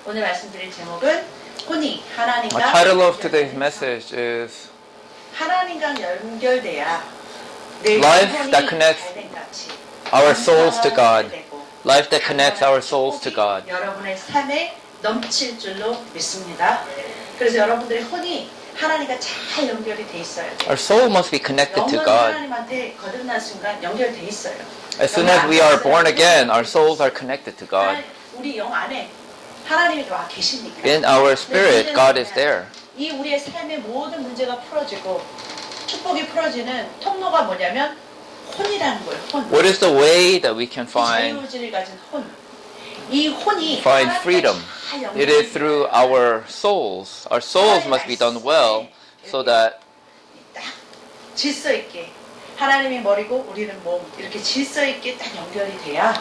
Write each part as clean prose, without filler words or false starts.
오늘 말씀드릴 제목은 혼이 하나님과 The title of today's message is 하나님과 연결돼야 내 Life 영혼이 that connects 잘된 같이 our souls to God. 되고 Life that connects our souls to God. 여러분의 삶에 넘칠 줄로 믿습니다. 그래서 여러분들의 혼이 하나님과 잘 연결이 돼 있어야 돼요. Our soul must be connected to 영혼이 God. 하나님한테 거듭난 순간 연결돼 있어요. As soon as we are born again, our souls are connected to God. 우리 영 안에 하나님이 와 계시니까. In our spirit, God is there. 이 우리의 삶의 모든 문제가 풀어지고 축복이 풀어지는 통로가 뭐냐면 혼이라는 거예요. 혼. What is the way that we can find 자유의지를 가진 혼. 이 혼이 find freedom? It is through our souls. Our souls must be done well so that 딱 질서 있게 하나님이 머리고 우리는 몸 이렇게 질서 있게 딱 연결이 돼야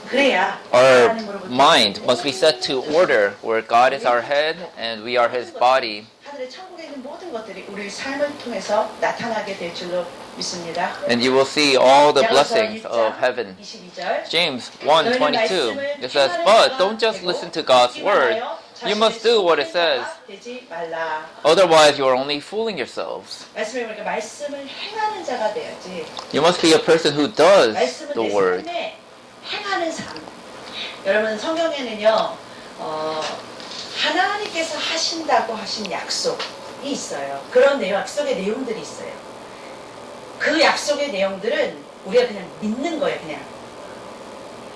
그래야 our 하나님으로부터 mind must be set to order where God is our head and we are His body. 하늘의 천국에 있는 모든 것들이 우리 삶을 통해서 나타나게 될 줄로 믿습니다. And you will see all the blessings of heaven. 22절 James 1:22, it says, "But don't just listen to God's word. You must do what it says. 되지 말라. Otherwise, you are only fooling yourselves." 말씀을 보니까 말씀을 행하는 자가 돼야지. You must be a person who does 말씀은 the 내 word. 삶에 행하는 삶. 여러분 성경에는요, 하나님께서 하신다고 하신 약속이 있어요. 그런 약속의 내용들이 있어요. 그 약속의 내용들은 우리가 그냥 믿는 거예요. 그냥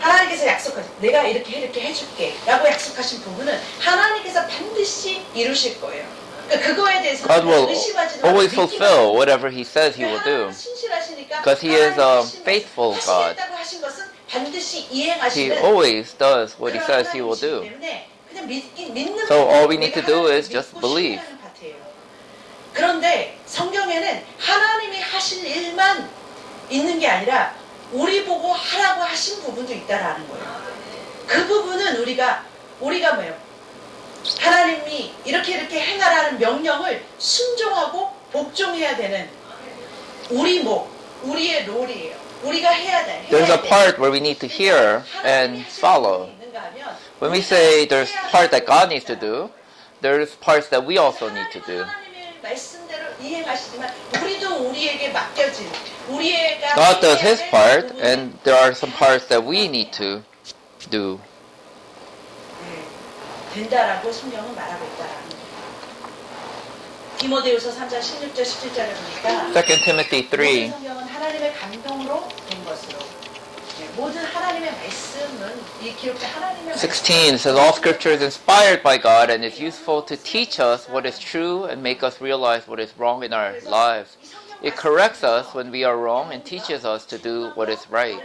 하나님께서 약속하신 내가 이렇게 해줄게 라고 약속하신 부분은 하나님께서 반드시 이루실 거예요. 그러니까 그거에 대해서 God will 의심하지도 always 않고 fulfill whatever He says He will do. Because He is a faithful God. 하시겠다고 하신 것은 반드시 He 이행하시는 always does what He says He will do. So all we need to do is just believe. 그런데 성경에는 하나님이 하실 일만 있는 게 아니라 우리 보고 하라고 하신 부분도 있다라는 거예요. 그 부분은 우리가 뭐예요? 하나님이 이렇게 행하라는 명령을 순종하고 복종해야 되는 우리의 롤이에요. 우리가 해야 돼. There's a part where we need to hear and follow. When we say there's part that God needs to do, there's parts that we also need to do. God does His part, and there are some parts that we need to do. 된다라고 성경은 말하고 있다라는 거예요. 디모데후서 3장 16절 17절에 보니까 2 Timothy 3. 성경은 하나님의 감동으로 된 것으로 모든 하나님의 말씀은 이 기록자 하나님의 16 says all scripture is inspired by God and is useful to teach us what is true and make us realize what is wrong in our lives. It corrects us when we are wrong and teaches us to do what is right.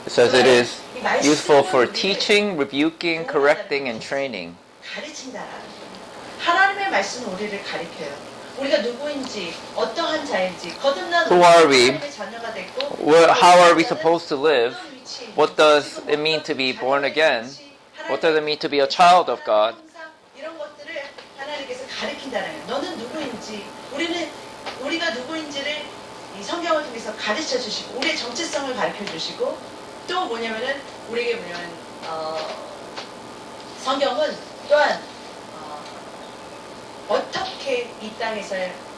It says it is useful for teaching, rebuking, correcting, and training. 가르친다라는 거예요. 하나님의 말씀은 우리를 가르쳐요. 우리가 누구인지, 어떠한 자인지, 거듭난 Who are we? 하나님의 자녀가 됐고, How are we supposed to live? What does it mean to be born again? What does it mean to be a child of God? 이런 것들을 하나님께서 가르친다는 거예요. 너는 누구인지, 우리가 누구인지를 이 성경을 통해서 가르쳐 주시고, 우리의 정체성을 가르쳐 주시고, 또 뭐냐면은 우리에게 성경은 또한 어떻게 이 땅에서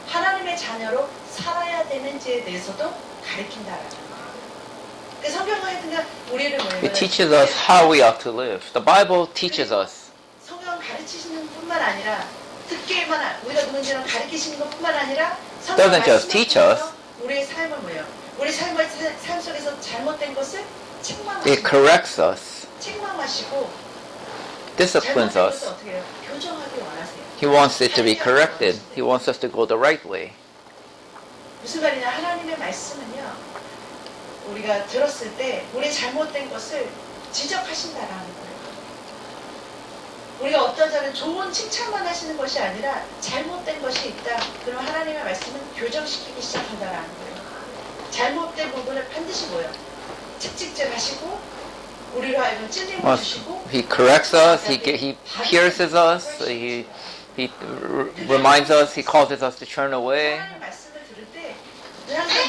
하나님의 자녀로 살아야 되는지에 대해서도 가르친다라는 거예요. 그 성경은 하여튼 우리를 It teaches us how we ought to live. The Bible teaches us. 성경 가르치시는 뿐만 아니라 듣게만 우리가 누군지를 가르치시는 것뿐만 아니라 Doesn't just teach us. 우리의 삶을 우리 삶 속에서 잘못된 것을 It corrects us, 책망하시고 disciplines 잘못된 us. 것을 어떻게 해요? 교정하기 원하세요. He wants it to be corrected. He wants us to go the right way. 무슨 말이냐? 하나님의 말씀은요. 우리가 들었을 때 우리 잘못된 것을 지적하신다라는 거예요. 우리가 어떤 자는 좋은 칭찬만 하시는 것이 아니라 잘못된 것이 있다. 그럼 하나님의 말씀은 교정시키기 시작한다라는 거예요. 잘못된 부분을 반드시 채찍질 하시고 우리로 하여금 찔림을 주시고 He corrects us. He pierces us. He reminds us. He causes us to turn away. 하나님의 말씀을 들을 때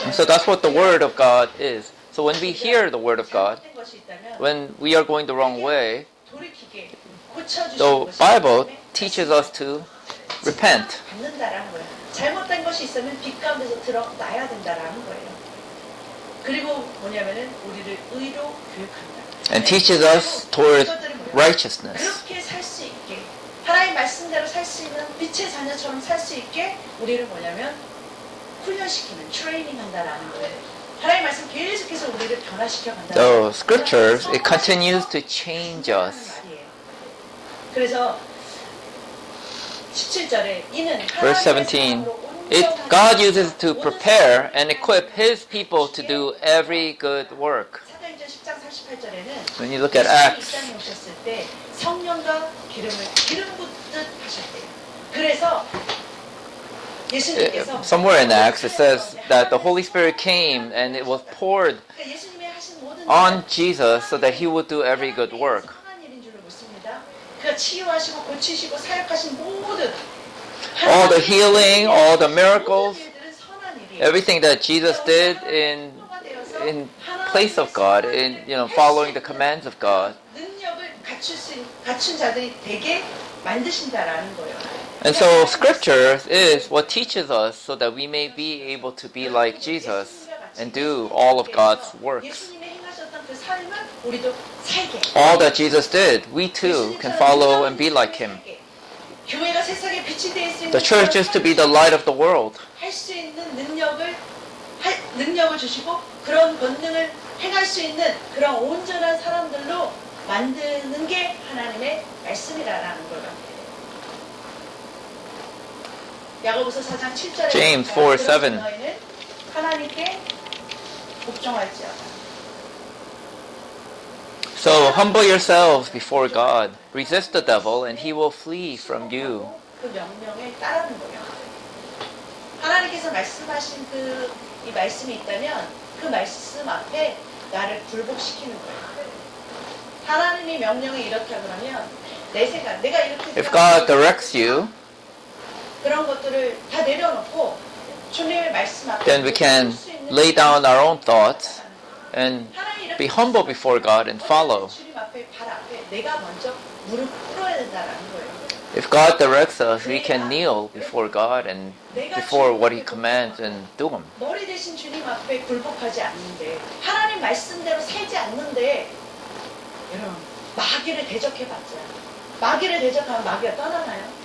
And so that's what the Word of God is. So when we hear the word of God, 잘못된 것이 있다면 when we are going the wrong way, 돌이키게 고쳐주시는 the 것이 Bible 때문에 teaches us to repent. 받는다라는 거예요. 잘못된 것이 있으면 빛 가운데서 드러나야 된다라는 거예요. 그리고 뭐냐면은 우리를 의로 교육한다. And teaches us toward righteousness. 그렇게 살 수 있게 하나님 말씀대로 살 수 있는 빛의 자녀처럼 살 수 있게 우리를 뭐냐면 훈련시키는 트레이닝 한다라는 거예요. 하나님 말씀 계속해서 우리를 변화시켜 간다. The scriptures, it continues to change us. 그래서 17절에 이는 Verse 17. God uses to prepare and equip His people to do every good work. 사도행전 10장 48절에는 When you look at Acts, 이 땅에 오셨을 때 성령과 기름 붓듯 하셨대요. 그래서 예수님께서 somewhere in Acts, it says that the Holy Spirit came and it was poured 그러니까 예수님이 하신 모든 on Jesus so that He would do every good work. 선한 일인 줄로 믿습니다. 그가 치유하시고 고치시고 사역하신 모든 All the healing, all the miracles, 모든 일들은 선한 일이에요. everything that Jesus did in place of God, in following the commands of God. 능력을 갖춘 자들이 되게 만드신다라는 거예요. And so scriptures is what teaches us so that we may be able to be like Jesus and do all of God's works. 예수님이 행하셨던 그 삶을 우리도 살게. All that Jesus did, we too can follow and be like Him. 교회가 세상에 빛이 될 수 있는 The church is to be the light of the world. 할수 있는 능력을 주시고 그런 권능을 행할 수 있는 그런 온전한 사람들로 만드는 게 하나님의 말씀이라는 거예요. 야고보서 4장 7절에 James 4:7. 너희는 하나님께 복종할지어다. So humble yourselves before God. Resist the devil and he will flee from you. 그 명령에 따르는 거예요. 하나님께서 말씀하신 이 말씀이 있다면 그 말씀 앞에 나를 굴복시키는 거예요. 하나님이 명령을 이렇게 하면 내 생각, 내가 이렇게 If God directs you, 그런 것들을 다 내려놓고 주님의 말씀 앞에 then we can lay down our own thoughts and be humble before God and follow. 주님 앞에 발 앞에 내가 먼저 무릎 꿇어야 된다라는 거예요. If God directs us, we can kneel before God and before what He commands and do them. 머리 대신 주님 앞에 굴복하지 않는데 하나님 말씀대로 살지 않는데 여러분 마귀를 대적해봤자 마귀를 대적하면 마귀가 떠나나요?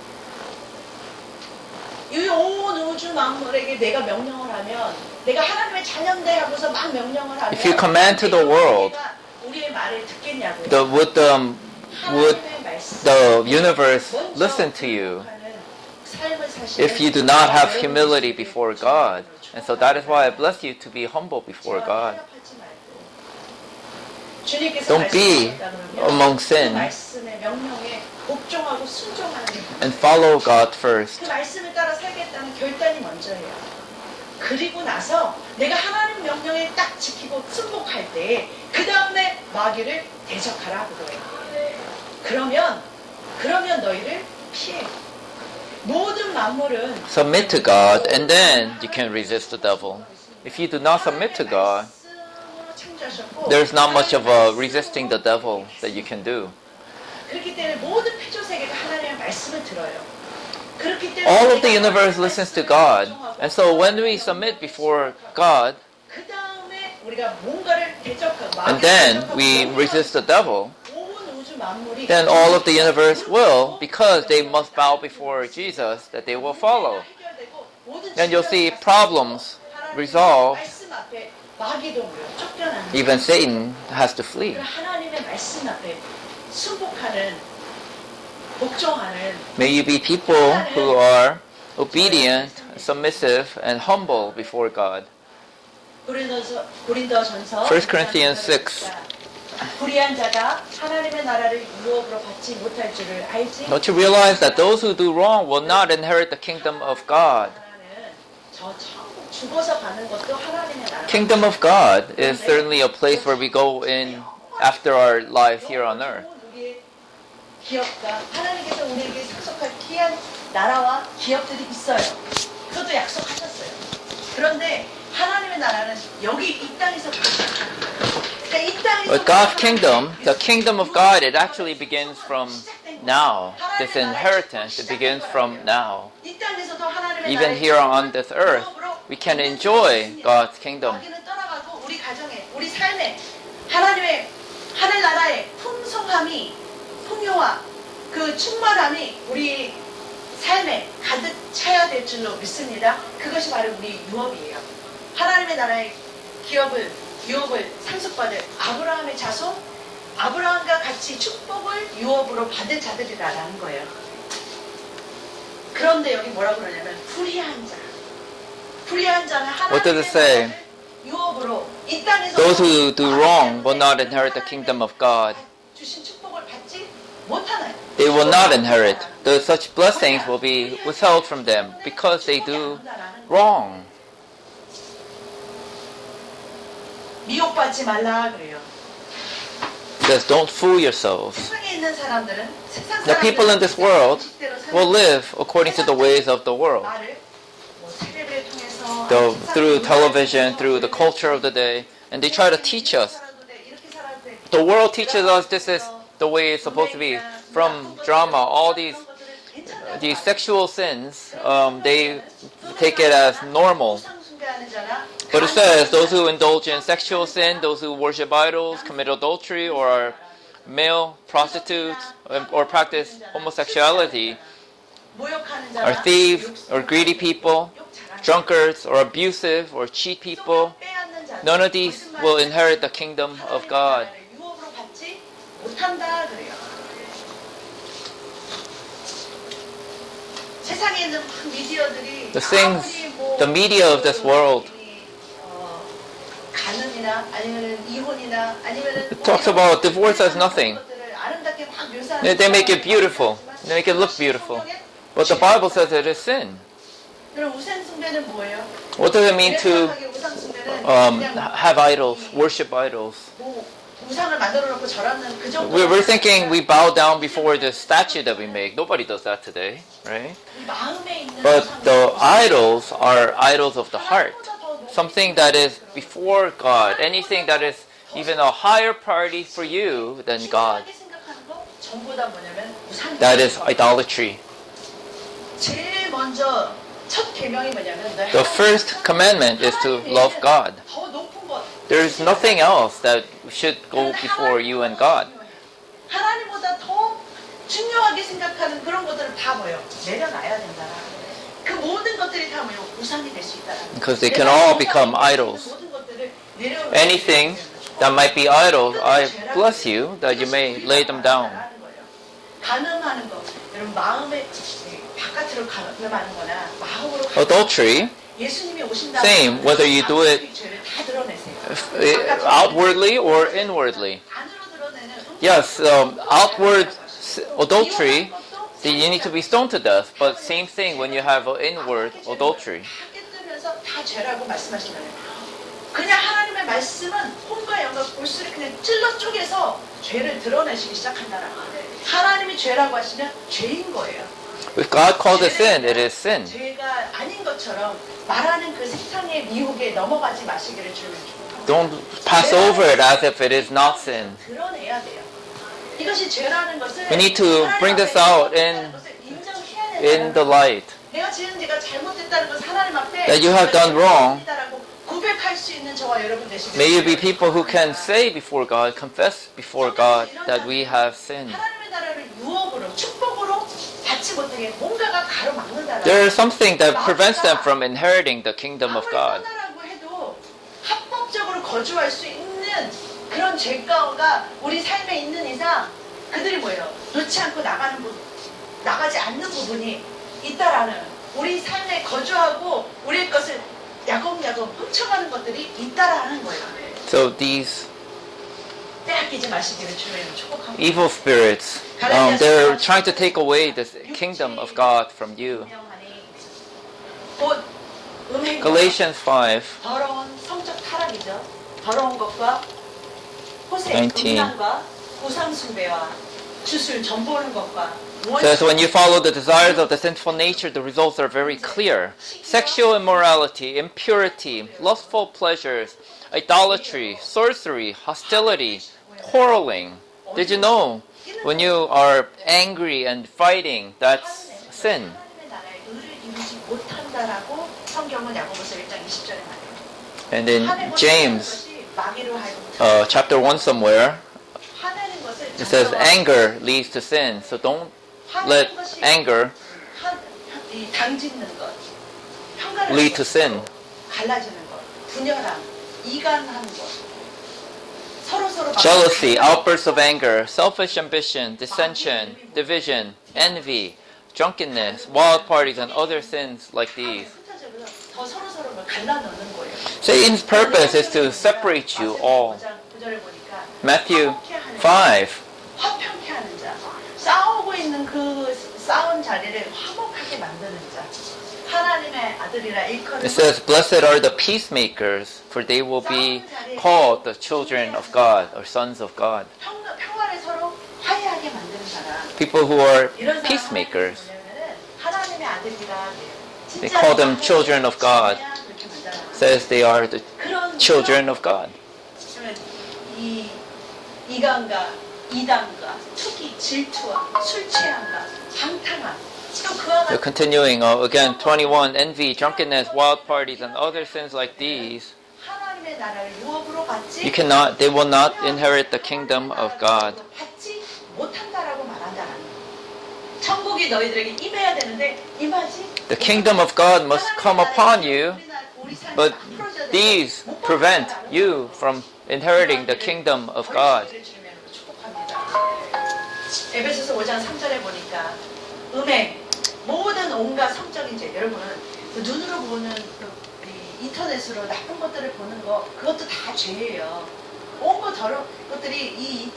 이 온 우주 만물에게 내가 명령을 하면 내가 하나님의 자녀인데 하고서 막 명령을 하면 If you command to the world, 우리의 말을 듣겠냐고요. would 하나님의 말씀, the universe 먼저 listen to you 삶을 사시는 if you do not have humility before God? And so that is why I bless you to be humble before God. Don't be among sin 말씀의 명령에 복종하고 순종하는 and follow God first. 그 말씀을 따라 살겠다는 결단이 먼저예요. 그리고 나서 내가 하나님 명령에 딱 지키고 순복할 때 그 다음에 마귀를 대적하라 그거예요. 그러면 너희를 피해. 모든 만물은 Submit to God and then you can resist the devil. If you do not submit to God, there's not much of a resisting the devil that you can do. 그렇기 때문에 모든 피조 세계가 하나님의 말씀을 들어요. 그렇기 때문에 All of the universe listens to God. And so when we submit before God, 그 다음에 우리가 뭔가를 대적하고 and then we resist the devil, 온 우주 만물이 then all of the universe will, because they must bow before Jesus, that they will follow. Then you'll see problems resolved. 말씀 앞에 마귀도 쫓겨나는 Even Satan has to flee. 하나님의 말씀 앞에 순복하는 복종하는 May you be people who are obedient, submissive, and humble before God. 고린도전서 1 Corinthians 6. 불의한 자가 하나님의 나라를 유업으로 받지 못할 줄을 알지. Don't you realize that those who do wrong will not inherit the kingdom of God? 저 천국 죽어서 가는 것도 하나님의 나라. Kingdom of God is certainly a place where we go in after our lives here on earth. 우리의 기업과 하나님께서 우리에게 상속할 귀한 나라와 기업들이 있어요. 그것도 약속하셨어요. 그런데 하나님의 나라는 여기 이 땅에서부터 시작합니다. 그러니까 이 땅에서 But God's kingdom, the kingdom of God, it actually begins from now. This inheritance, it begins from now. 이 땅에서도 하나님의 Even 나라의 here on this earth, we can enjoy God's kingdom. 여기는 떠나가고 우리 가정에, 우리 삶에 하나님의 하늘나라의 풍성함이, 풍요와 그 충만함이 우리 삶에 가득 차야 될 줄로 믿습니다. 그것이 바로 우리 유업이에요. 하나님의 나라의 유업을 상속받을 아브라함의 자손, 아브라함과 같이 축복을 유업으로 받을 자들이라는 거예요. 그런데 여기 뭐라고 그러냐면 불의한 자. 불의한 자는 What does it say? 하나님의 유업으로 이 땅에서 Those who do wrong will not inherit the kingdom of God. 주신 축복을 받지 못하나요? They will not inherit. Such blessings will be withheld from them because they do wrong. 미혹받지 말라 그래요. It says, don't fool yourselves. 세상에 있는 사람들은 세상 The people in this world will live according to the ways of the world. Through television, through the culture of the day, and they try to teach us. The world teaches us this is the way it's supposed to be. From drama, all these sexual sins, they take it as normal. But it says those who indulge in sexual sin, those who worship idols, commit adultery, or are male prostitutes, or practice homosexuality, are thieves, or greedy people, drunkards, or abusive, or cheat people. None of these will inherit the kingdom of God. The things, the media of this world, it talks about divorce as nothing. They make it beautiful. They make it look beautiful. But the Bible says it is sin. What does it mean to have idols, worship idols? We're thinking we bow down before the statue that we make. Nobody does that today, right? But the idols are idols of the heart. Something that is before God. Anything that is even a higher priority for you than God. That is idolatry. The first commandment is to love God. There is nothing else that should go before you and God. Because they can all become idols. Anything that might be idols, I bless you that you may lay them down. Adultery, same, whether you do it outwardly or inwardly. Yes, outward adultery, you need to be stoned to death, but same thing when you have inward adultery. 그냥 하나님의 말씀은 혼과 영과 골수를 그냥 찔러 쪼개서 죄를 드러내시기 시작한다는 거예요. 하나님이 죄라고 하시면 죄인 거예요. If God calls it sin, it is sin. 죄가 아닌 것처럼 말하는 그 세상의 미혹에 넘어가지 마시기를 주는 Don't pass over it as if it is not sin. 드러내야 돼요. 이것이 죄라는 것을 We need to bring this out in the light. 내가 지은 죄가 잘못됐다는 것을 하나님 앞에 That you have done wrong. 고백할 수 있는 저와 여러분 되시길 May you be people who can say before God, confess before God that we have sinned. 하나님의 나라를 유업으로 축복으로 받지 못하게 뭔가가 가로막는다라고. There is something that prevents them from inheriting the kingdom of God. 떠나라고 해도 합법적으로 거주할 수 있는 그런 죄가가 우리 삶에 있는 이상 그들이 뭐예요? 놓지 않고 나가지 않는 부분이 있다라는 우리 삶에 거주하고 우리의 것을 야곱야곱 훔쳐가는 것들이 있다라는 거예요. So these 빼앗기지 마시기를 주의 축복합니다. evil spirits, they're trying to take away this kingdom of God from you. 곧 음행과 Galatians 5, 더러운 성적 타락이죠. 더러운 것과 호색, 19. 음란과 우상 숭배와 주술 전보는 것과 says when you follow the desires of the sinful nature, the results are very clear. Sexual immorality, impurity, lustful pleasures, idolatry, sorcery, hostility, quarreling. Did you know when you are angry and fighting, that's sin? 하나님의 나라의 의를 이루지 못한다라고 성경은 야고보서 1장 20절에 말해요. And in James 마귀로 하여금 chapter 1 somewhere, 화내는 것을 it says anger leads to sin. So don't let anger 이 당짓는 것, 평가를 lead to sin. 갈라지는 것, 분열함, 이간하는 것, 서로 Jealousy, outbursts of anger, selfish ambition, dissension, division, envy, drunkenness, wild parties, and other sins like these. 더 서로 갈라놓는 거예요. Satan's purpose is to separate you all. 구절에 보니까 Matthew 5. 화평케 하는 자, 싸우고 있는 그 싸운 자리를 화목하게 만드는 자, 하나님의 아들이라 일컬은 It says, Blessed are the peacemakers, for they will be called the children of God or sons of God. 평화를 서로 화해하게 만드는 사람. People who are 이런 사람 peacemakers. 하나님의 아들이라 They call them children of God. Says they are the children of God. 이 이간과 이단과 투기, 질투와 술 취함과 방탕함. 또 그와 So 같은 continuing again, 21, envy, drunkenness, wild parties, and other sins like these. 하나님의 나라를 유업으로 받지 You cannot, they will not inherit the kingdom of God. 받지 못한다라고 말한다는 거예요. 천국이 너희들에게 임해야 되는데 임하지. The kingdom of God must come upon you, but these prevent you from inheriting the kingdom of God. 에베소서 5장 3절에 보니까 음행, 모든 온갖 성적인 죄, 여러분 그 눈으로 보는 이 인터넷으로 나쁜 것들을 보는 거 그것도 다 죄예요. 온갖 더러운 것들이 이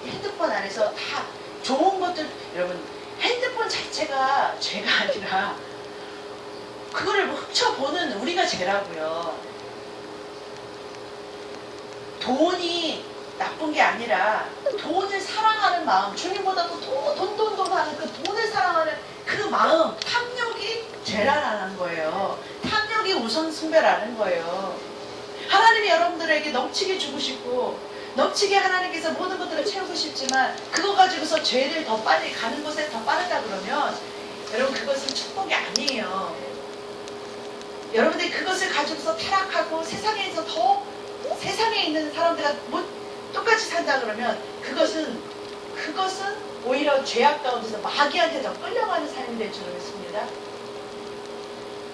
핸드폰 안에서 다 좋은 것들, 여러분 핸드폰 자체가 죄가 아니라 그거를 훔쳐보는 우리가 죄라고요. 돈이 나쁜 게 아니라 돈을 사랑하는 마음, 주님보다도 돈 하는 그 돈을 사랑하는 그 마음, 탐욕이 죄라는 거예요. 탐욕이 우선 숭배라는 거예요. 하나님이 여러분들에게 넘치게 주고 싶고 넘치게 하나님께서 모든 것들을 채우고 싶지만 그거 가지고서 죄를 더 빨리 가는 곳에 더 빠르다 그러면 여러분 그것은 축복이 아니에요. 여러분들이 그것을 가지고서 타락하고 세상에서 더 세상에 있는 사람들과 똑같이 산다 그러면 그것은 오히려 죄악 가운데서 마귀한테 더 끌려가는 삶이 될 줄 믿습니다.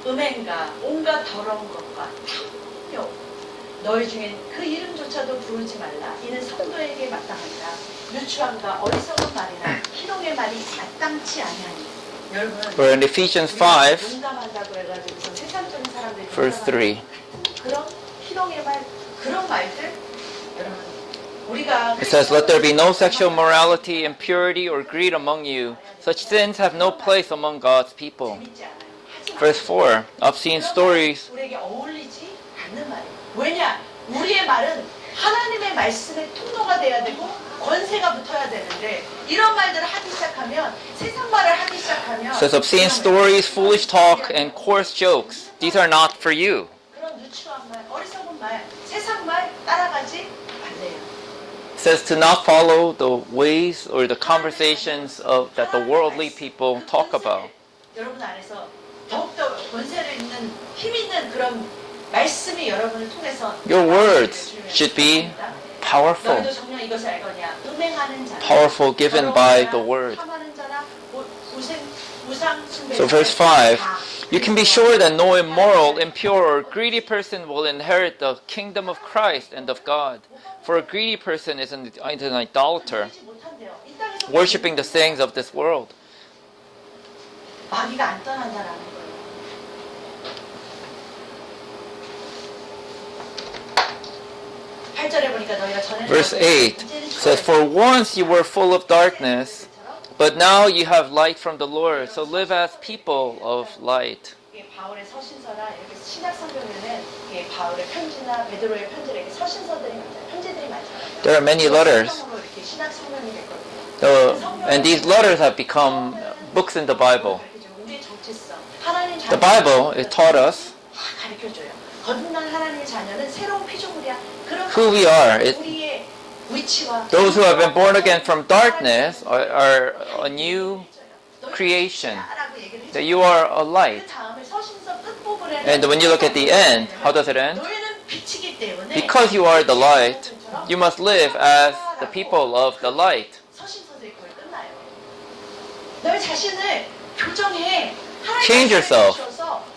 음행과 온갖 더러운 것과 탐욕, 너희 중엔 그 이름조차도 부르지 말라. 이는 성도에게 마땅하니라. 누추함과 어리석은 말이나 희롱의 말이 마땅치 아니하니. 여러분, Or in Ephesians 5, 농담한다고 해가지고 세상적인 사람들이 verse 3. 그런 희롱의 말, 그런 말들, 여러분. It says, Let there be no sexual morality, impurity, or greed among you. Such sins have no place among God's people. Verse 4, obscene stories. 우리에게 어울리지 않는 말이에요. 왜냐? 우리의 말은 하나님의 말씀의 통로가 돼야 되고 권세가 붙어야 되는데 이런 말들을 하기 시작하면 세상 말을 하기 시작하면 It says, obscene stories, foolish talk, and coarse jokes. These are not for you. 그런 누추한 말, 어리석은 말, 세상 말 따라가지 말래요. It says to not follow the ways or the conversations that the worldly people talk about. 여러분 안에서 더욱더 권세를 있는 힘 있는 그런 말씀이 여러분을 통해서 Your words should be powerful. 너희도 정녕 이것을 알거냐? 음행하는 자, Powerful given by the word. 탐하는 자나 우상 숭배. So verse 5, you can be sure that no immoral, impure, or greedy person will inherit the kingdom of Christ and of God. For a greedy person is an idolater, worshipping the things of this world. 마귀가 안 떠난다라는 거예요. Verse 8 says, For once you were full of darkness, but now you have light from the Lord, so live as people of light. 바울의 서신서나 이렇게 신약 성경에는 바울의 편지나 베드로의 편지를 이렇게 서신서들이 많잖아요. 편지들이 많잖아요. There are many letters. 이렇게 신약 성경이 됐거든요. And these letters have become books in the Bible. 우리의 정체성, 하나님 The Bible, it taught us 가르쳐줘요. 거듭난 하나님의 자녀는 새로운 피조물이야. 그런 who we are. 우리의 위치와 Those who have been born again from darkness are a new creation. That you are a light. And when you look at the end, how does it end? Because you are the light, you must live as the people of the light. Change yourself.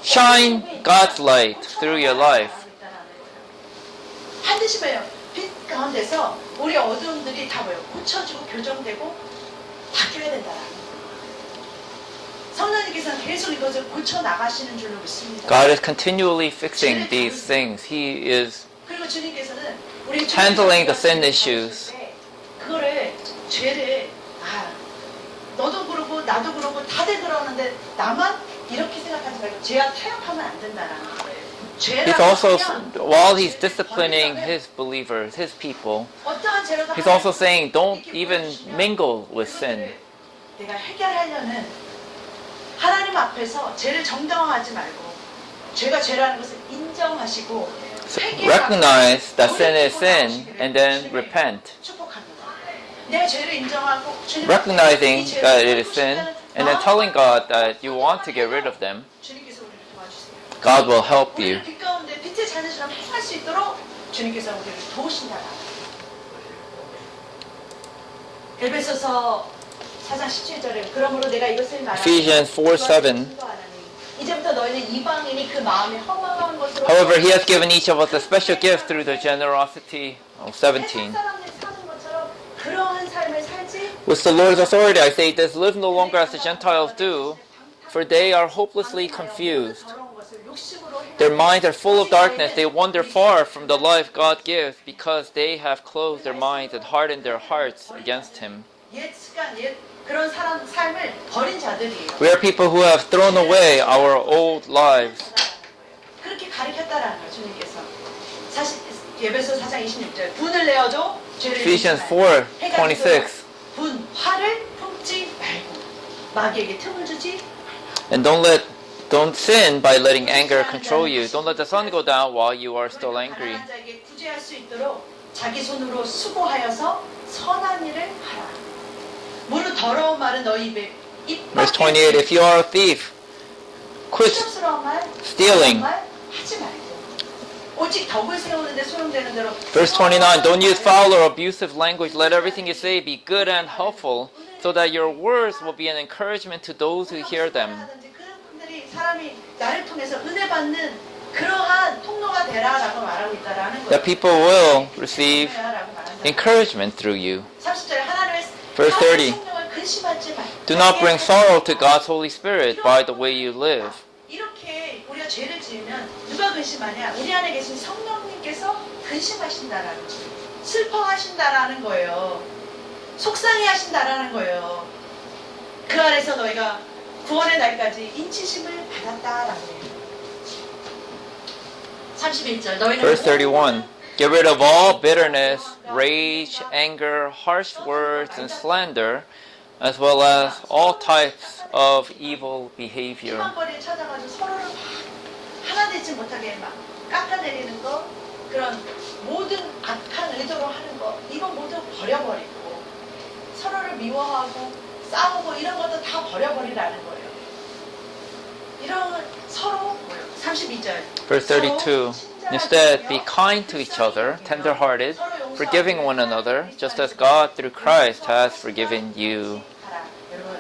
Shine God's light through your life. 반드시 봐요. 빛 가운데서 우리 어두움들이 다 뭐예요? 고쳐지고 교정되고 바뀌어야 된다라는 거예요. 성령님께서는 계속 이것을 고쳐 나가시는 줄로 믿습니다. God is continually fixing these things. He is 그리고 주님께서는 우리 handling the sin issues. 그거를 죄를 너도 그러고 나도 그러고 다들 그러는데 나만 이렇게 생각하지 말고 죄와 타협하면 안 된다라는 거예요. He's also, while he's disciplining his believers, his people, he's also saying don't even mingle with sin. 내가 해결하려는 하나님 앞에서 죄를 정당화하지 말고 죄가 죄라는 것을 인정하시고 Recognize that sin is sin and then repent. 내가 죄를 인정하고 Recognizing that it is sin and then telling God that you want to get rid of them. God will help you. 빛 가운데 빛의 자녀처럼 행할 수 있도록 주님께서 우리를 도우신다. 에베소서 4장 17절에 그러므로 내가 이것을 말하노니 Ephesians 4:7. 이제부터 너희는 이방인이 그 마음에 허망한 것으로 However, He has given each of us a special gift through the generosity of 17. 사람들이 사는 것처럼 그러한 삶을 살지. With the Lord's authority, I say this: live no longer as the Gentiles do, for they are hopelessly confused. Their minds are full of darkness. They wander far from the life God gives because they have closed their minds and hardened their hearts against Him. 옛 습관, 옛 그런 사람 삶을 버린 자들이에요. We are people who have thrown away our old lives. 그렇게 가르쳤다라는 거예요, 주님께서. 사실 에베소 4장 26절 분을 내어도 죄를 Ephesians 짓지 말고. 4:26. 분 화를 품지 말고 마귀에게 틈을 주지. And don't sin by letting anger control you. Don't let the sun go down while you are still angry. 가난한 자에게 구제할 수 있도록 자기 손으로 수고하여서 선한 일을 하라. 무릇 더러운 말은 너희 입에 Verse 28. If you are a thief, quit 시험스러운 말, stealing. 말 하지 말고 오직 덕을 세우는데 소용되는 대로. Verse 29. Don't use foul or abusive language. Let everything you say be good and helpful, so that your words will be an encouragement to those who hear them. 그런 분들이 사람이 나를 통해서 은혜 받는 그러한 통로가 되라라고 말하고 있다라는 거예요. That people will receive encouragement through you. 30절에 하나님의 Verse 30. 성령을 근심하지 말고. Do not bring sorrow to God's Holy Spirit by the way you live. 이렇게 우리가 죄를 지으면 누가 근심하냐? 우리 안에 계신 성령님께서 근심하신다라는 거예요. 슬퍼하신다라는 거예요. 속상해하신다라는 거예요. 그 안에서 너희가 구원의 날까지 인치심을 받았다라는 거예요. 31절 너희는 Verse 31. Get rid of all bitterness, rage, anger, harsh words, and slander, as well as all types of evil behavior. 희망거리에 찾아가지고 서로를 막 하나 되지 못하게 막 깎아내리는 거, 그런 모든 악한 의도로 하는 거, 이건 모두 버려버리고 서로를 미워하고 싸우고 이런 것도 다 버려버리라는 거예요. 이런 서로 32절. Verse 32. Instead, be kind to each other, tender-hearted, forgiving one another, just as God through Christ has forgiven you. 여러분,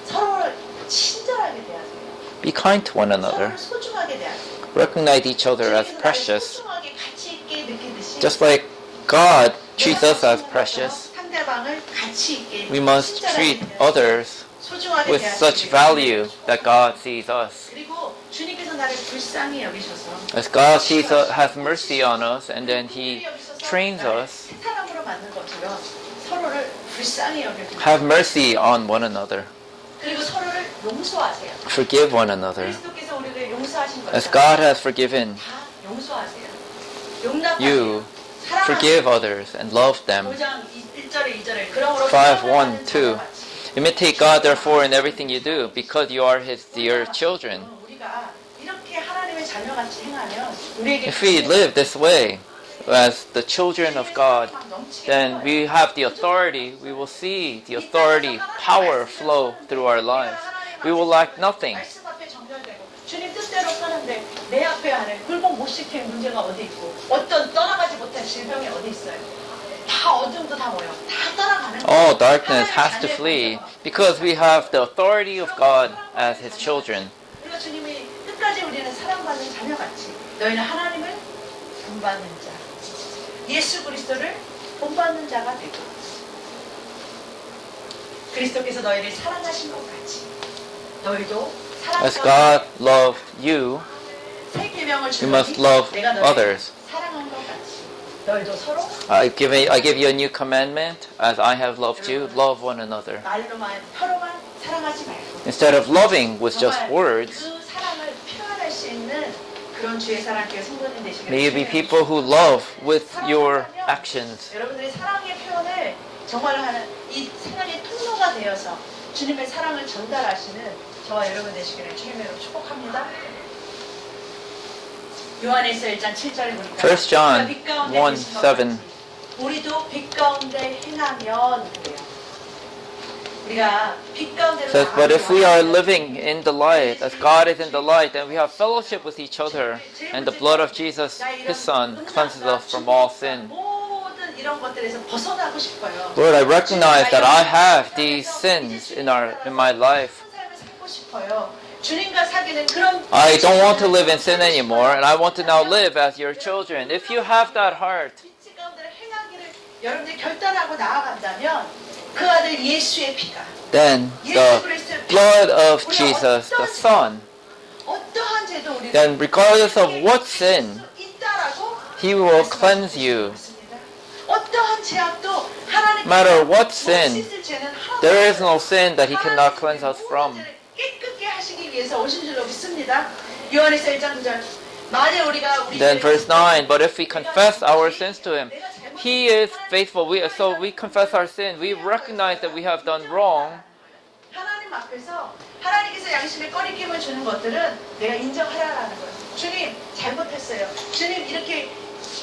서로를 친절하게 대하세요. Be kind to one another. 서로를 소중하게 대하세요. Recognize each other as precious, 소중하게 가치 있게 느끼듯이 just like God treats us as precious. 상대방을 가치 있게 We must treat others 소중하게 with such value that God sees us. 그리고 주님께서 나를 불쌍히 여기셔서 As God sees us, has mercy on us, and then He trains us, 사람으로 만든 것처럼 서로를 불쌍히 여겨주세요. have mercy on one another. 그리고 서로를 용서하세요. Forgive one another. 그리스도께서 우리를 용서하신 As 것처럼 God has forgiven 다 용서하세요. 용납하세요. you, forgive others, and love them. 5장 1절에 2절에 그러므로 5:1, 2. Imitate God, therefore, in everything you do, because you are His dear children. 우리가 이렇게 하나님의 자녀같이 행하면 우리에게 If we live this way, as the children of God, then we have the authority, we will see the authority, power flow through our lives. We will lack nothing. 말씀 앞에 정결되고 주님 뜻대로 사는데 내 앞에 안에 굴복 못 시킬 문제가 어디 있고 어떤 떠나가지 못할 질병이 어디 있어요. 다 어둠도 다 모여. 다 떠나가는 거예요. All darkness has to flee because we have the authority of God as His children. 그러니까 주님이 끝까지 우리는 사랑받는 자녀같이 너희는 하나님을 본받는 자 예수 그리스도를 본받는 자가 되고 그리스도께서 너희를 사랑하신 것 같이 너희도 As 사랑과 God loved you, 새 계명을 you 주노니 must love 내가 너희를 others. 사랑한 것 같이 너희도 서로 I give you a new commandment, as I have loved you, love one another. 말로만 혀로만 사랑하지 말고 Instead of loving with just 정말 words, 그 사랑을 표현할 수 있는 그런 주의 사랑교회 성도님 되시기를 may you be 주님의 people who love with your actions. 여러분들이 사랑의 표현을 정말로 하는 이 사랑의 통로가 되어서 주님의 사랑을 전달하시는 저와 여러분 되시기를 주님의 이름으로 축복합니다. 요한에서 1장 7절에 보니까 1 John 빛 가운데 1, 계신 것 7. 같이 우리도 빛 가운데 행하면 그래요. 우리가 빛 가운데로 Says, but if we are 나아가면 living in the light, as God is in the light, then we have fellowship with each other, and the blood of Jesus, His Son, cleanses us from all sin. 모든 이런 것들에서 벗어나고 싶어요. Lord, I recognize that I have these sins in my life. 삶을 살고 싶어요. 주님과 사귀는 그런 I don't want to live in sin anymore, and I want to now live as your children. If you have that heart, 빛 가운데 행하기를 여러분들이 결단하고 나아간다면 그 아들 예수의 피가 then 예수 the 그리스도의 피 blood of Jesus, the Son, 어떠한 죄도 우리가 then regardless of what sin, 있다라고 He will cleanse you. 말씀입니다. 어떠한 죄악도 하나님 matter what sin, 씻을 죄는 하나도 there is 없어요. no sin that He cannot cleanse us from. 깨끗게 하시기 위해서 오신 줄로 믿습니다. 요한에서 1장 9절. 만일 우리가 우리 Then 죄를 verse 9, but if we confess our sins to Him, He is faithful. So we confess our sin. We recognize that we have done wrong. 하나님 앞에서 하나님께서 양심의 꺼리낌을 주는 것들은 내가 인정하라라는 거예요. 주님 잘못했어요. 주님 이렇게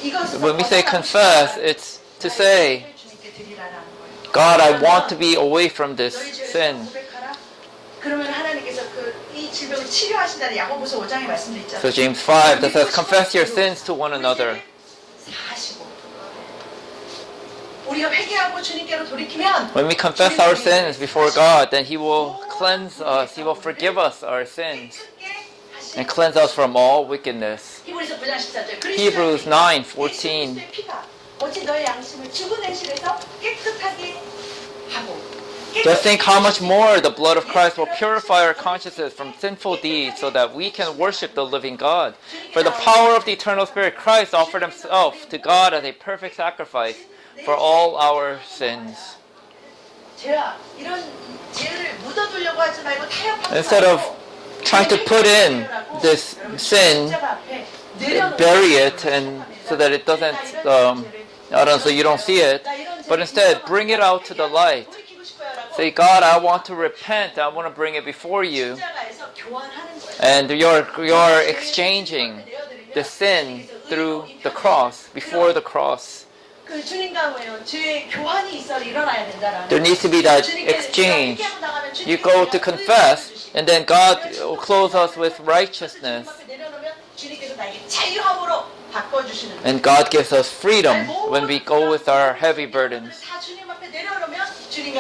이것을 When we say confess, it's to say, 주님께 드리라라는 거예요. God, I want to be away from this 너희 죄를 sin. 고백하라. 그러면 하나님께서 이 질병을 치료하신다는 야고보서 5장의 말씀도 있잖아요. So James 5 that says, confess your sins to one another. 사시고 우리가 회개하고 주님께로 돌이키면 When we confess our sins before God, then He will cleanse us. He will forgive us our sins and cleanse us from all wickedness. 히브리서 9장 14절. Hebrews 9:14. 어찌 너의 양심을 죽은 행실에서 깨끗하게 하고. Just think how much more the blood of Christ will purify our consciences from sinful deeds so that we can worship the living God. For the power of the eternal Spirit, Christ offered Himself to God as a perfect sacrifice for all our sins. 죄야 이런 죄를 묻어두려고 하지 말고 타협하지 Instead of trying to put in this sin, bury it and so that it doesn't, I don't know, so you don't see it, but instead bring it out to the light. Say, God, I want to repent. I want to bring it before you. And you're exchanging the sin through the cross, before the cross. There needs to be that exchange. You go to confess, and then God will clothe us with righteousness. And God gives us freedom when we go with our heavy burdens.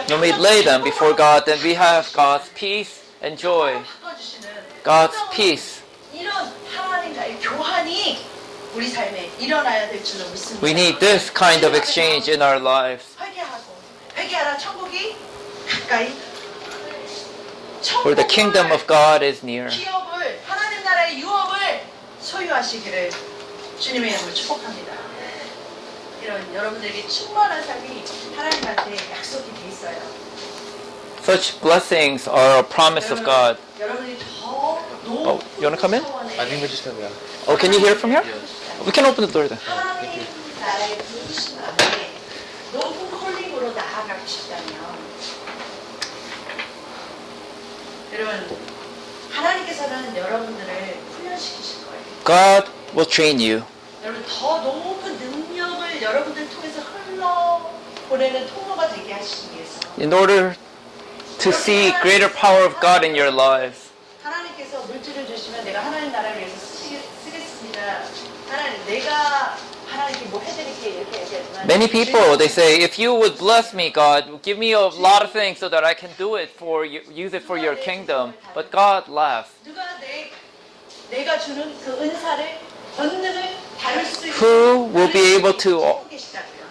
When we lay them before God, then we have God's peace and joy. God's peace. We need this kind of exchange in our lives. For the kingdom of God is near. 소유하시기를 주님의 이름으로 축복합니다. 이런 여러분들에게 충만한 삶이 하나님한테 약속이 돼 있어요. Such blessings are a promise of God. 여러분이 더 Oh, you want to come in? I think we just have, yeah. Oh, can you hear it from here? We can open the door then. 하나님 나라의 영적으로 나아가고 싶다면 여러분 하나님께서는 여러분들을 훈련시키실 거예요. God will train you. 여러분 더 높은 능력을 여러분들 통해서 흘러보내는 통로가 되게 하시기 위해서 In order to see greater power of God in your lives. 하나님께서 물질을 주시면 내가 하나님 나라를 위해서 쓰겠습니다. 하나님 내가 하나님께 뭐 해드릴게 이렇게 얘기하지만 Many people, they say, if you would bless me, God, give me a lot of things so that I can do it for you, use it for your kingdom. But God laughs. 누가 내가 주는 그 은사를 권능을 다룰 수 있는 Who will be able to 하고 계시다고요.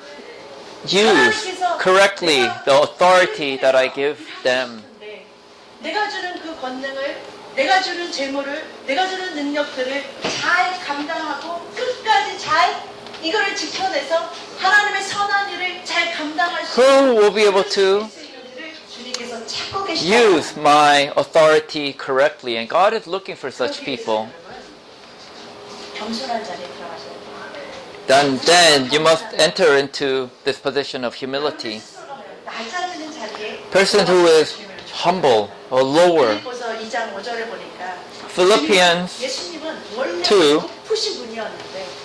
use correctly the authority that I give them? 내가 주는 그 권능을, 내가 주는 재물을, 내가 주는 능력들을 잘 감당하고 끝까지 잘 이거를 지켜내서 하나님의 선한 일을 잘 감당할 수 Who will be able to 있는지를 주님께서 찾고 계시다. use my authority correctly? And God is looking for such people. 겸손한 자리에 들어가셔야 돼요. Then you must enter into this position of humility. 낮아지는 자리에 Person who is humble or lower. 빌립보서 2장 5절에 보니까 Philippians 예수님은 원래 2. 높으신 분이었는데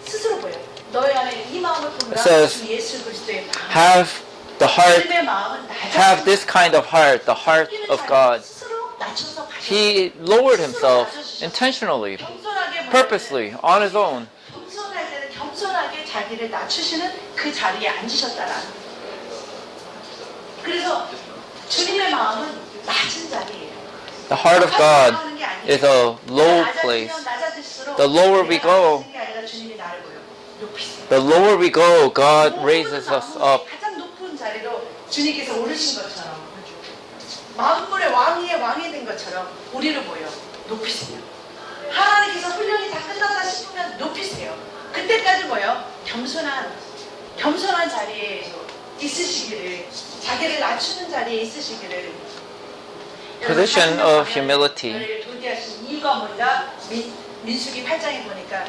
스스로 보여. 너희 안에 이 마음을 품으라. It says, 예수 그리스도의 마음. Have the heart, 주님의 마음은 have this kind of heart, the heart of God. 스스로 낮춰서 가셨어요. He lowered himself intentionally, 겸손하게 purposely, on his own. 겸손할 때는 겸손하게 자기를 낮추시는 그 자리에 앉으셨다라는 거예요. 그래서 주님의 마음은 낮은 자리예요. The heart of God is a low place. The lower we go, the lower we go, God raises us up. 가장 높은 자리로 주님께서 오르신 것처럼 만물의 왕위의 왕이 된 것처럼 우리를 보여 높이세요. 하나님께서 훈련이 다 끝났다 싶으면 높이세요. 그때까지 뭐요? 겸손한 자리에 있으시기를, 자기를 낮추는 자리에 있으시기를. Position of humility. 너희를 도디하신 이유가 뭔가 민수기 8장에 보니까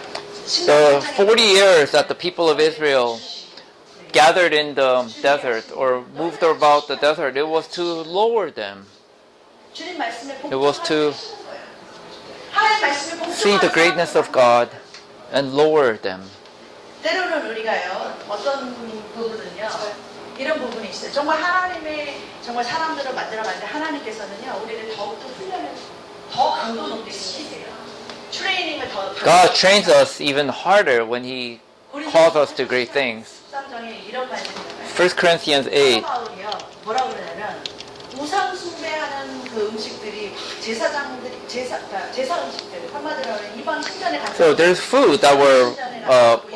The 40 years that the people of Israel gathered in the desert or moved about the desert, it was to lower them. 주님 말씀에 It was to 하나님 말씀에 see the greatness of God and lower them. 때로는 우리가요 어떤 부분은요 이런 부분이 있어요. 정말 하나님의 정말 사람들을 만들어가는데 하나님께서는요 우리를 더욱더 훈련을 더 강도 높게 시키세요. 트레이닝을 더 God trains us even harder when He calls us to great things. 13장에 이런 말씀이 나와요. 1 Corinthians 8. 바울이요 뭐라 그러냐면 우상 숭배하는 그 음식들이 제사 음식들 한마디로 하면 이방 신전에 갔을 So there's food that were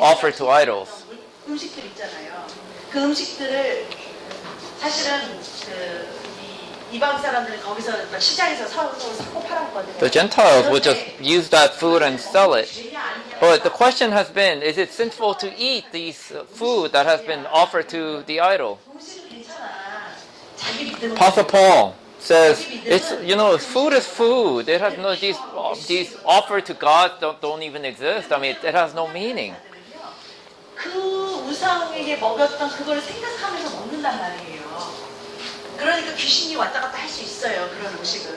offered to idols. 음식들 있잖아요. 그 음식들을 사실은 이방 사람들은 거기서 시장에서 사고 팔았거든요. The Gentiles would just use that food and sell it. But the question has been, is it sinful to eat these food that has been offered to the idol? 음식은 괜찮아. 자기 믿음은 Apostle Paul says, it's, food is food. It has no, these offered to God don't even exist. I mean, it has no meaning. 그 우상에게 먹였던 그걸 생각하면서 먹는단 말이에요. 그러니까 귀신이 왔다 갔다 할 수 있어요. 그런 음식은.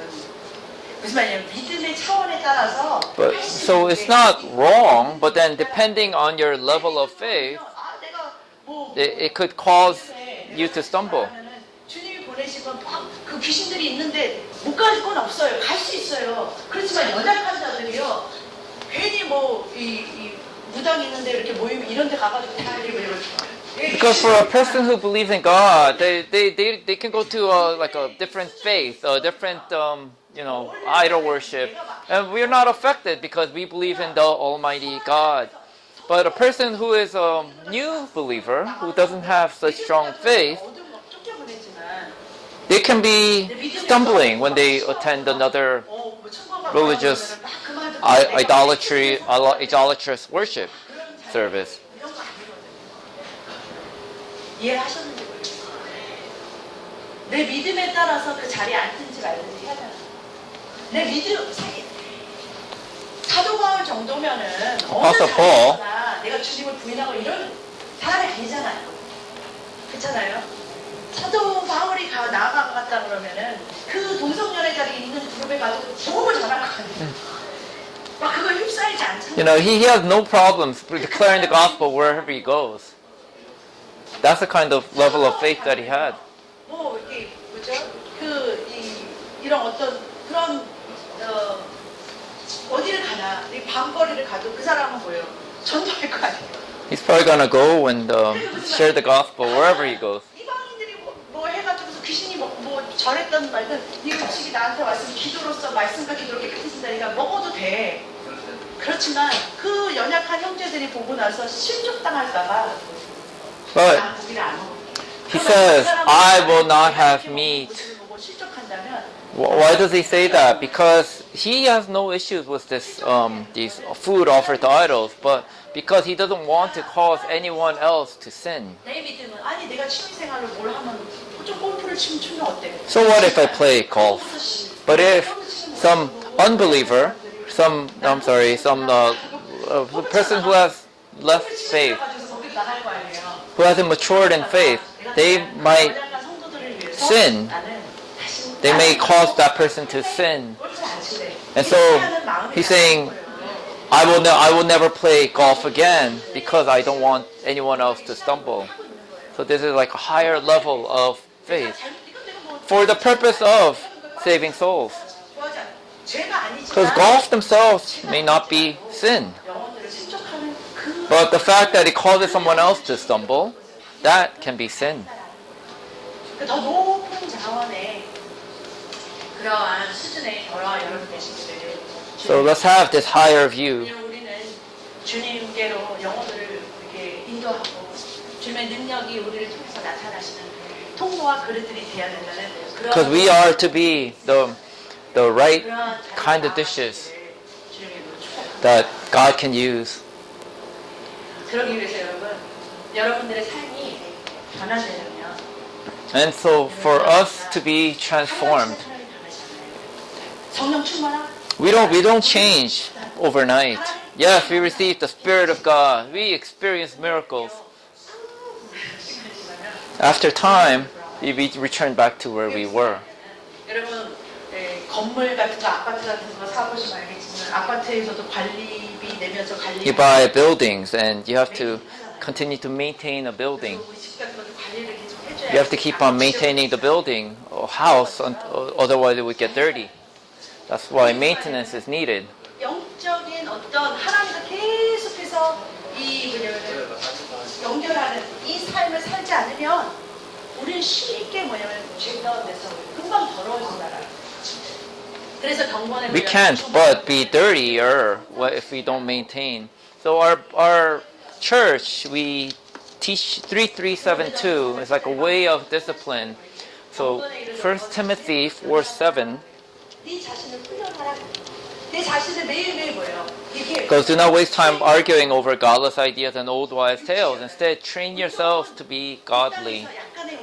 무슨 말이냐면 믿음의 차원에 따라서 But so it's not wrong, but then depending on your level of faith, it could cause you to stumble. 주님이 보내시건 그 귀신들이 있는데 못 갈 건 없어요. 갈 수 있어요. 그렇지만 연약한 자들이요. 괜히 이 무당이 있는데 이렇게 모이면 이런 데 가가지고 다 이렇게 Because for a person who believes in God, they can go to a different faith, a different idol worship, and we're not affected because we believe in the Almighty God. But a person who is a new believer, who doesn't have such strong faith, they can be stumbling when they attend another religious idolatrous worship service. 이해하셨는지 모르겠어요. 내 믿음에 따라서 그 자리에 앉든지 말든지 하잖아. 내 믿음, 사도 바울 정도면은 어느 Apostle Paul. 자리에서나 내가 주님을 부인하고 이런 사람이 아니잖아요. 그렇잖아요. 사도 바울이 나아갔다 그러면은 그 동성연애 자리에 있는 그룹에 가서 복음을 전할 거 아니에요. 막 그걸 휩싸이지 않잖아요. You know, he has no problems declaring the gospel wherever he goes. That's the kind of level of faith that he had. 뭐 이게 뭐죠? 이런 어떤 그런 어디를 가나 이 밤거리를 가도 그 사람은 뭐예요? 전도할 거 아니에요. He's probably gonna go and share the gospel wherever he goes. 이방인들이 뭐 해가지고서 귀신이 뭐 절했던 말든 이거 음식이 나한테 왔으면 기도로서 말씀과 기도로 깨끗해진다니까 먹어도 돼. 그렇지만 그 연약한 형제들이 보고 나서 실족당할까봐 But 난 고기를 안 먹어. he says, I will not have meat. 보고 실족한다면 Why does he say that? Because he has no issues with this, these food offered to idols, but because he doesn't want to cause anyone else to sin. 내 믿음은 아니 내가 취미생활로 뭘 하면 좀 골프를 치면 어때? So what if I play golf? But if some unbeliever, some person who has less faith, who hasn't matured in faith, they might sin. They may cause that person to sin. And so he's saying, I will never play golf again because I don't want anyone else to stumble. So this is like a higher level of faith for the purpose of saving souls. Because golf themselves may not be sin. But the fact that it causes someone else to stumble, that can be sin. 더 높은 자원의 그러한 수준의 여러분 되시기를. So let's have this higher view. 우리는 주님께로 영혼들을 이렇게 인도하고 주님의 능력이 우리를 통해서 나타나시는 통로와 그릇들이 되어야 된다는 Because we are to be the right kind of dishes that God can use. 그러기 위해서 여러분들의 삶이 변화되려면 And so for us to be transformed, 성령 충만함 we don't change overnight. Yes, we receive the Spirit of God. We experience miracles. After time, we return back to where we were. 여러분 건물 같은 거 아파트 같은 거 사보시면 알겠지만 아파트에서도 관리비 내면서 관리 You buy buildings and you have to continue to maintain a building. 우리 집 같은 것도 관리를 계속 해줘야 You have to keep on maintaining the building or house, otherwise it would get dirty. That's why maintenance is needed. 영적인 어떤 하나님과 계속해서 이 뭐냐면 연결하는 이 삶을 살지 않으면 우리는 쉽게 뭐냐면 죄 가운데서 금방 더러워진다라. 그래서 경건에 We can't but be dirtier if we don't maintain. So our church, we teach 3372 is like a way of discipline. So 1 Timothy 4:7 네 자신을 훈련하라. 내 자신을 매일매일 뭐예요? 이렇게 goes, do not waste time arguing over godless ideas and old wives' tales. Instead, train yourselves to be godly. 약간의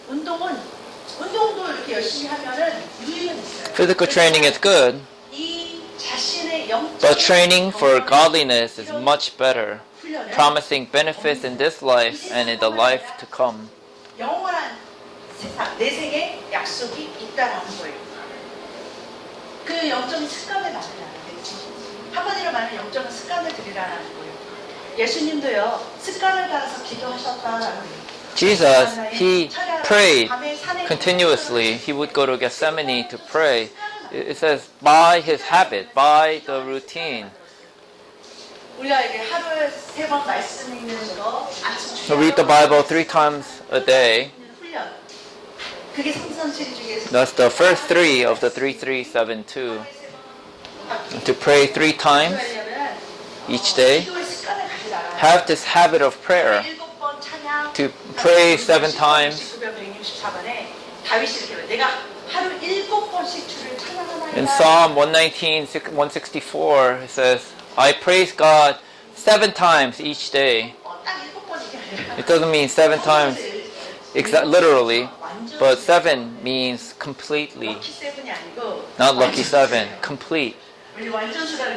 운동도 이렇게 열심히 하면은 유익은 있어요. Physical training is good, 이 자신의 영적 but training for godliness is much better, promising benefits in this life and in the life to come. 영원한 세상 내 세계 약속이 있다라는 거예요. 그 영적인 습관을 만들라는 거예요. 한마디로 말하면 영적인 습관을 들이라는 거예요. 예수님도요 습관을 따라서 기도하셨다라는 거예요. Jesus, he prayed continuously. He would go to Gethsemane to pray. It says by his habit, by the routine. 우리가 이게 하루에 3번 말씀 읽는 거, 아침 So read the Bible 3 times a day. 훈련. 그게 성선실 중에서 That's the first 3 of the 3372. To pray 3 times each day. 기도의 습관을 가지라. Have this habit of prayer. 7번 찬양. To pray 7 times. 164번에 다윗이 이렇게 말해요. 내가 하루 7번씩 주를 찬양하나이다. In Psalm 119, 164, it says, I praise God 7 times each day. 딱 7번이게 아니라 It doesn't mean 7 times literally, but 7 means completely. 럭키 세븐이 아니고 Not lucky 7, complete. 우리 완전 수다는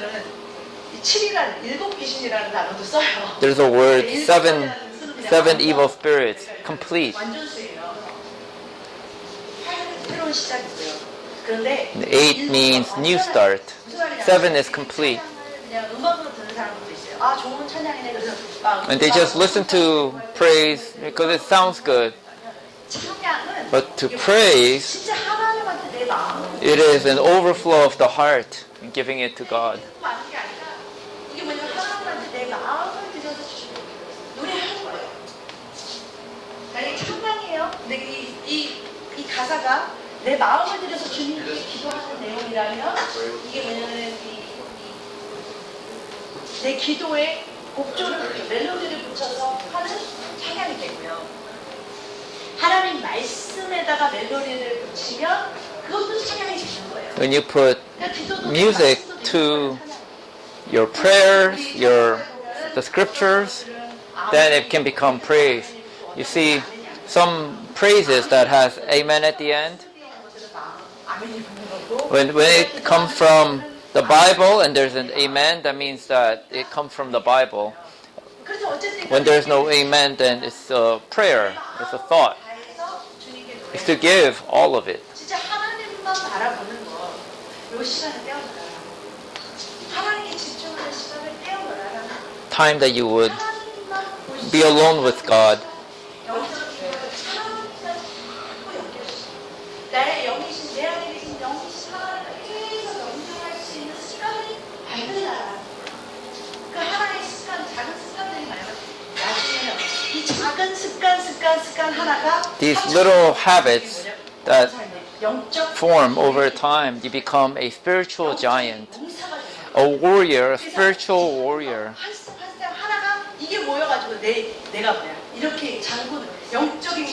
이 7이라는 7 귀신이라는 단어도 써요. There's a word, 7 evil spirits. complete. 완전수예요. 새로운 시작이고요. 그런데 8 means new start. 7 is complete. 그냥 음악으로 듣는 사람들도 있어요. 아, 좋은 찬양이네. 그래서 막 And they just listen to praise because it sounds good. 찬양은 But to praise, 진짜 하나님한테 내 마음을 it is an overflow of the heart and giving it to God. 하는 게 아니라 이게 뭐냐면 하나님한테 내 마음을 들여서 노래하는 거예요. 아니 찬양이에요. 근데 이 가사가 내 마음을 들여서 주님께 기도하는 내용이라면 이게 뭐냐면 내 기도에 곡조를 멜로디를 붙여서 하는 찬양이 되고요. 하나님 말씀에다가 멜로디를 붙이면 그것도 찬양이 되는 거예요. When you put 그러니까 기도도 music 말씀도 to 찬양. your prayers, the scriptures, then it can become praise. You see, some praises that has amen at the end, when it comes from the Bible and there's an amen, that means that it comes from the Bible. When there's no amen, then it's a prayer, it's a thought. It's to give all of it. 진짜 하나님만 바라보는 거, 요 시간을 떼어놓아라. 하나님께 집중하는 시간을 떼어놓아라. Time that you would 하나님만 볼 수 be alone with God. 나의 영이신 내 안에 계신 영이신 하나님과 계속 영접할 수 있는 습관을 발견하라. 그 하나의 습관, 작은 습관들이 말이야. 나중에는 이 작은 습관 하나가 These little habits that 영적 form over time, you become a spiritual giant, 봉사가 돼요. a warrior, a spiritual warrior. 한 스텝 하나가 이게 모여가지고 내가 뭐야 이렇게 장군 영적인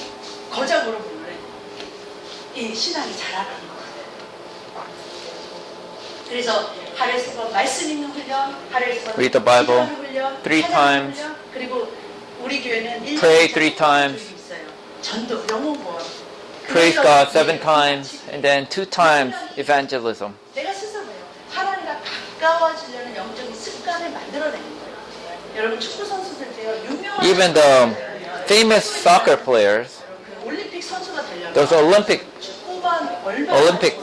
거장으로 보는 이 신앙이 자라는 거예요. 그래서 하루에 3번 말씀 읽는 훈련, 하루에 3번 Read the Bible 훈련, 3 찬양 times. 훈련, 그리고 우리 교회는 Pray 3 times. 있어요. 전도 영혼 모험. Praise God 7 times, and then 2 times evangelism. 내가 스스로요. 하나님과 가까워지려는 영적인 습관을 만들어내는 거예요. 여러분 축구 선수들도요. 유명한 Even the famous soccer players, 그 올림픽 선수가 되려면 those Olympic 축구만 얼마나 Olympic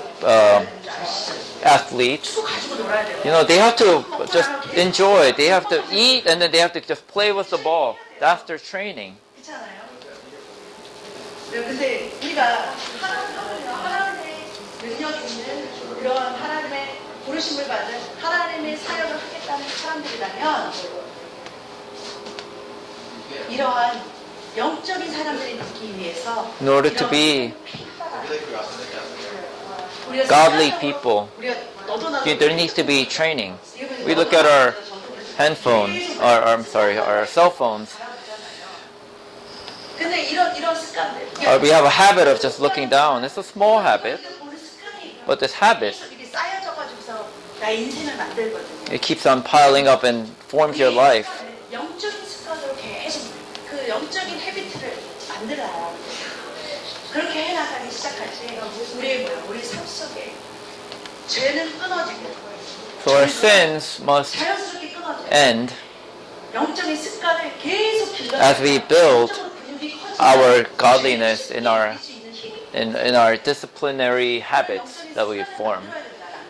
athletes, 축구 가지고 놀아야 돼요. you know, they have to just enjoy. They have to eat, and then they have to just play with the ball. That's their training. 그렇잖아요. 근데 우리가 하나님의 능력 있는 그런 하나님의 부르심을 받은 하나님의 사역을 하겠다는 사람들이라면 이러한 영적인 사람들이 되기 위해서 In order to be godly people, there needs to be training. We look at our handphones, our cell phones. 근데 이런 습관들 We have a habit of just looking down. It's a small habit, but this habit, 이게 쌓여져가지고서 나의 인생을 만들거든요. it keeps on piling up and forms your life. 영적인 습관으로 계속 그 영적인 헤비트를 만들어야 그렇게 해나가기 시작할 때 우리 삶 속에 죄는 끊어지고 So our sins must 자연스럽게 끊어져요. end 영적인 습관을 계속 길러서 as we build our godliness in our disciplinary habits that we form.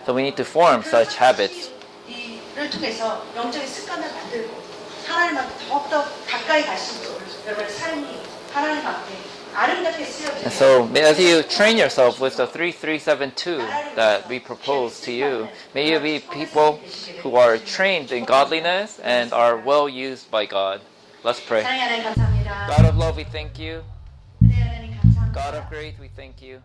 So we need to form such habits. 이를 통해서 영적인 습관을 만들고 하나님한테 더욱더 가까이 가시고 여러분의 삶이 하나님 앞에 아름답게 쓰여지게 And so as you train yourself with the 3372 that we propose to you, may you be people who are trained in godliness and are well used by God. Let's pray. 사랑의 하나님 감사합니다. God of love, we thank you. 은혜 하나님 감사합니다. God of grace, we thank you.